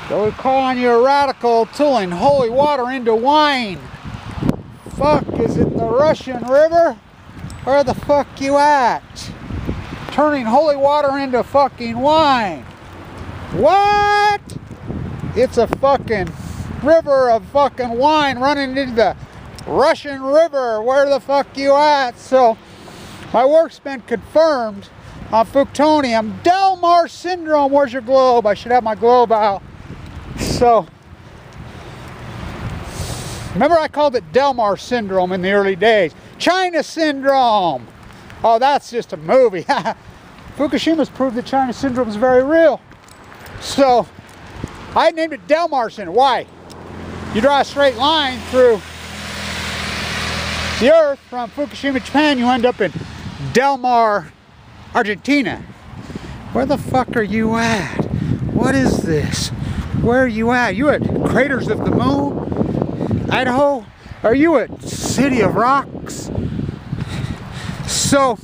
So we call on you, a radical, turning holy water into wine. Fuck, is it the Russian River? Where the fuck you at? Turning holy water into fucking wine. What? It's a fucking river of fucking wine running into the Russian River. Where the fuck you at? So my work's been confirmed on Fukushima. Delmar syndrome. Where's your globe? I should have my globe out. So, remember I called it Delmar syndrome in the early days. China syndrome. Oh, that's just a movie. Fukushima's proved that China syndrome is very real. So, I named it Delmar syndrome. Why? You draw a straight line through the Earth from Fukushima, Japan, you end up in Delmar, Argentina. Where the fuck are you at? What is this? Where are you at? You at Craters of the Moon? Idaho? Are you at City of Rocks? So,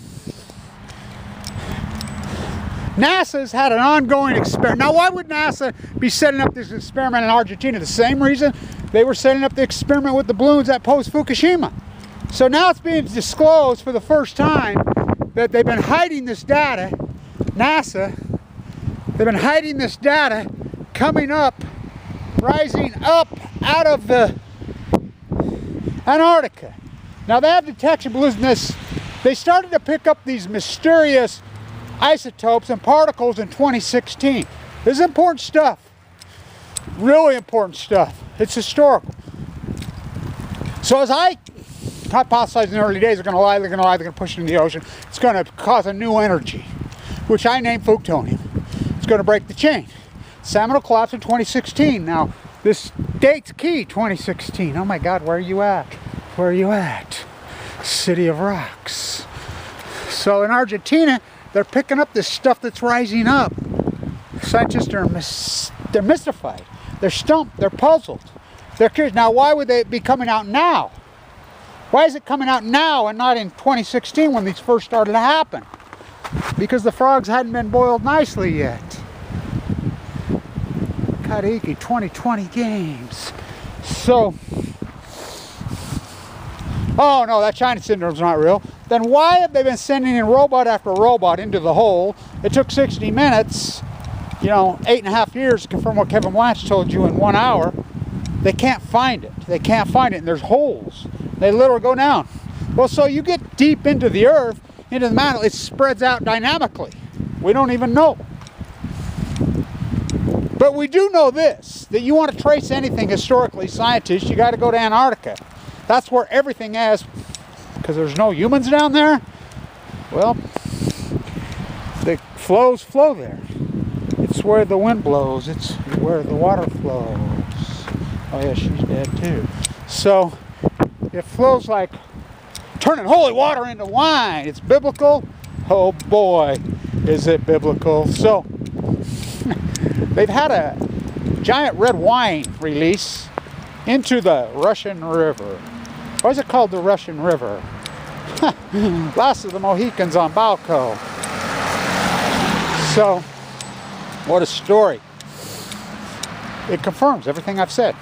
NASA's had an ongoing experiment. Now, why would NASA be setting up this experiment in Argentina? The same reason they were setting up the experiment with the balloons at post-Fukushima. So now it's being disclosed for the first time that they've been hiding this data. NASA, they've been hiding this data coming up, rising up out of the Antarctica. Now they have detection balloons in this. They started to pick up these mysterious isotopes and particles in 2016. This is important stuff. Really important stuff. It's historical. So as I hypothesized in the early days, they're going to lie, they're going to push it in the ocean. It's going to cause a new energy, which I named Fukushima. It's going to break the chain. Salmon will collapse in 2016. Now, this date's key, 2016. Oh my God, where are you at? Where are you at? City of Rocks. So in Argentina, they're picking up this stuff that's rising up. Scientists are they're mystified. They're stumped. They're puzzled. They're curious. Now, why would they be coming out now? Why is it coming out now and not in 2016 when these first started to happen? Because the frogs hadn't been boiled nicely yet. Karaiki 2020 games. So, oh no, that China syndrome's not real. Then why have they been sending in robot after robot into the hole? It took 60 minutes, 8.5 years to confirm what Kevin Blanch told you in 1 hour. They can't find it. They can't find it, and there's holes. They literally go down. Well, so you get deep into the earth, into the mantle, it spreads out dynamically. We don't even know. But we do know this, that you want to trace anything historically, scientists, you got to go to Antarctica. That's where everything is, because there's no humans down there. Well, the flows flow there. It's where the wind blows. It's where the water flows. Oh yeah, she's dead too. So, it flows like turning holy water into wine. It's biblical. Oh boy, is it biblical. So, they've had a giant red wine release into the Russian River. Why is it called the Russian River? Last of the Mohicans on Balco. So, what a story. It confirms everything I've said.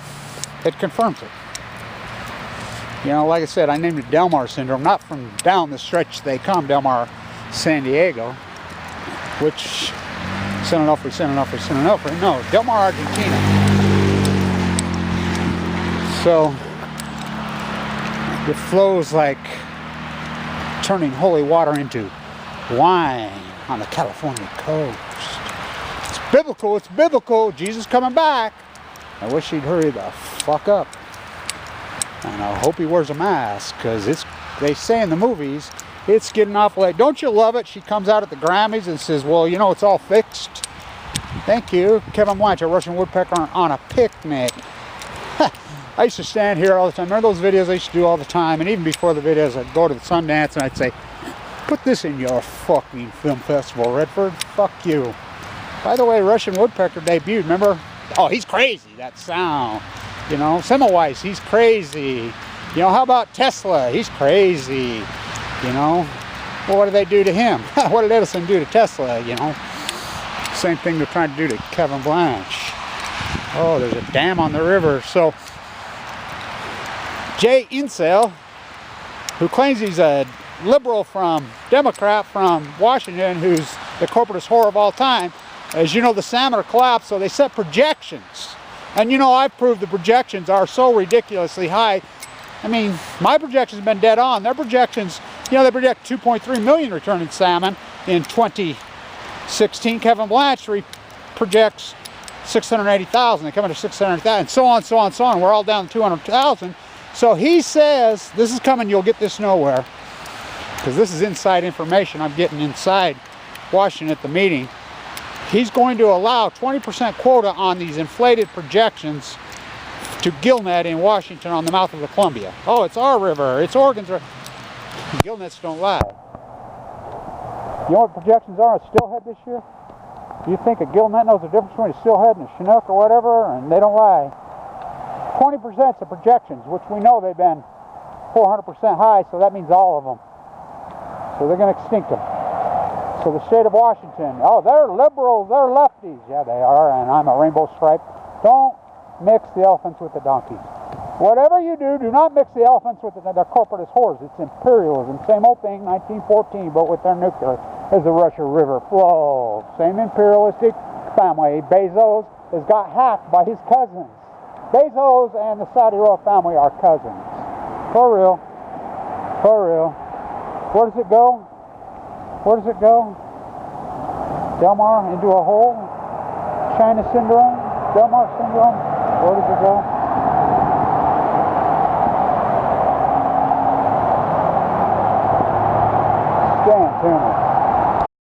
It confirms it. Like I said, I named it Delmar syndrome, not from down the stretch they come, Delmar, San Diego, which San Onofre. No, Delmar, Argentina. So it flows like turning holy water into wine on the California coast. It's biblical. It's biblical. Jesus coming back. I wish he'd hurry the fuck up. And I hope he wears a mask, because they say in the movies, it's getting awful late. Don't you love it? She comes out at the Grammys and says, well, it's all fixed. Thank you. Kevin Blanch, a Russian woodpecker on a picnic. I used to stand here all the time. Remember those videos I used to do all the time? And even before the videos, I'd go to the Sundance and I'd say, put this in your fucking film festival, Redford. Fuck you. By the way, Russian woodpecker debuted, remember? Oh, he's crazy, that sound. Semmelweis, he's crazy. How about Tesla? He's crazy. Well, what did they do to him? What did Edison do to Tesla? Same thing they're trying to do to Kevin Blanch. Oh, there's a dam on the river. So Jay Insel, who claims he's a liberal Democrat from Washington, who's the corporatist whore of all time, as you know, the salmon are collapsed, so they set projections. And you know, I've proved the projections are so ridiculously high. I mean, my projections have been dead on. Their projections, you know, they project 2.3 million returning salmon in 2016. Kevin Blanch projects 680,000. They come into 600,000, and so on, so on, so on. We're all down to 200,000. So he says, this is coming, you'll get this nowhere, because this is inside information I'm getting inside Washington at the meeting. He's going to allow 20% quota on these inflated projections to gillnet in Washington on the mouth of the Columbia. Oh, it's our river, it's Oregon's river. Gillnets don't lie. You know what projections are on steelhead this year? Do you think a gillnet knows the difference between a steelhead and a chinook or whatever? And they don't lie. 20% is the projections, which we know they've been 400% high, so that means all of them. So they're going to extinct them. So the state of Washington, oh, they're liberals, they're lefties. Yeah, they are, and I'm a rainbow stripe. Don't mix the elephants with the donkeys. Whatever you do, do not mix the elephants with their corporatist whores. It's imperialism. Same old thing, 1914, but with their nuclear, as the Russia River flows. Same imperialistic family. Bezos has got hacked by his cousins. Bezos and the Saudi royal family are cousins. For real. For real. Where does it go? Where does it go? Delmar into a hole? China syndrome? Delmar syndrome? Where does it go? Stand, Turner.